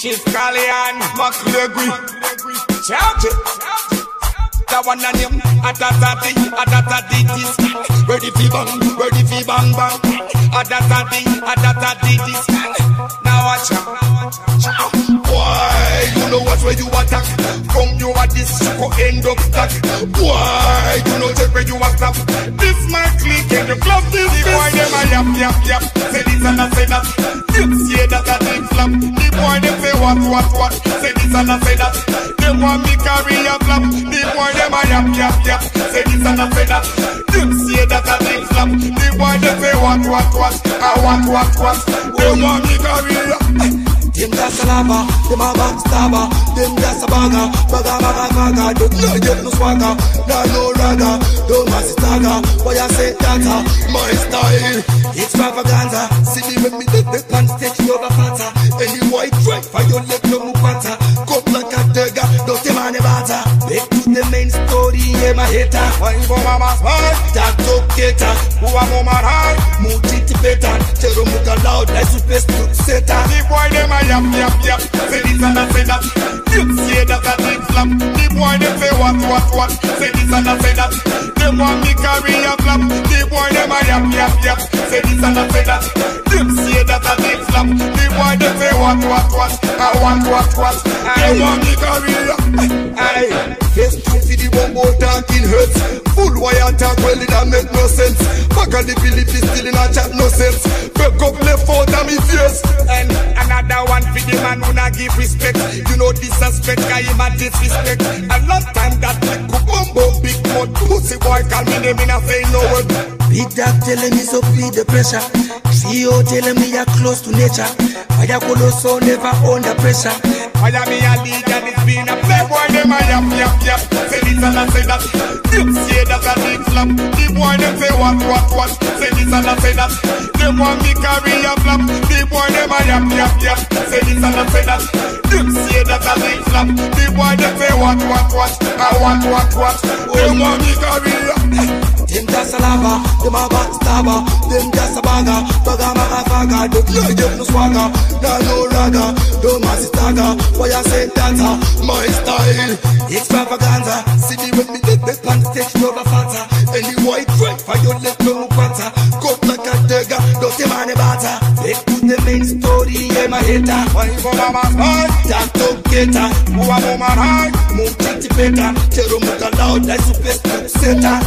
Chief Callian, McLegui, shout it. That one and him, atatati, this. Ready fi bang bang. Atatati, this. Now watch out. Why? You know what where you attack? From you at this, you go end up stuck. Why? You know check where you are stop. This my clique and the club this. The boy them a yap. Say this and I say that. You say that I think flap. The boy them say what. Say this and I say that. They want me carry a flap. The boy them a yap. Say this and I say that. You say that I think flap. The boy them say what. I what. They want me carry a. Them that's a lava, them a backstabber. Them that's a bagger, bagger. Don't know get no swagger, no ragga. Don't mass stagger, why I say that? My style, it's propaganda. See me when me take the pants, take you over fatter. Any white right for your left, no mupata. Come like a dagger, don't tell me butter. Back to the main story, yeah, my hater. Why you for mama's heart? That together, who a mama high? Muti better, Jero muka loud, like super stuck setter. The boy them a yap. Say this and I say that. You say that I think flap. The boy them say what. Say this and I say that. They want me carry a flap. The boy them a yap. Say this and I say that. You say that I think flap. The boy them say what. I what. They want me carry a. Aye. Yes, to see the bumbo talking hurts. Full wire talk, well it don't make no sense. Back on the Philip is still in a chat, no sense. Back up left out of me face. And another one for the man who not give respect. You know disrespect, I him a disrespect. A long time that little bumbo big mouth pussy boy call me name in a say no word. Big dog telling me so feel the pressure. CEO telling me you're close to nature. Fire colosso never under pressure. Fire me a lead and it's been a playboy them a yap. Say this and I say that. You say that I need flap. The boy them say what. Say this and I say that. They want me carry a flap. The boy them a yap. Say this and I say that. You say that I need flap. The boy them say what. I what. They want me carry a. Them just a lava, them a backstabber. Them just a bagger, bagger. Don't know get no swagger, no ragga. Don't mass stagger, why I say that? My style, it's propaganda. See me when me take the pants, take you over fatter. Any white right for your left, no butter. Cut like a dagger, don't tell me butter. Back to the main story, yeah, my hater. Why you for mama's heart? That together, who a woman high? Move better, Jero muka loud, like super setter.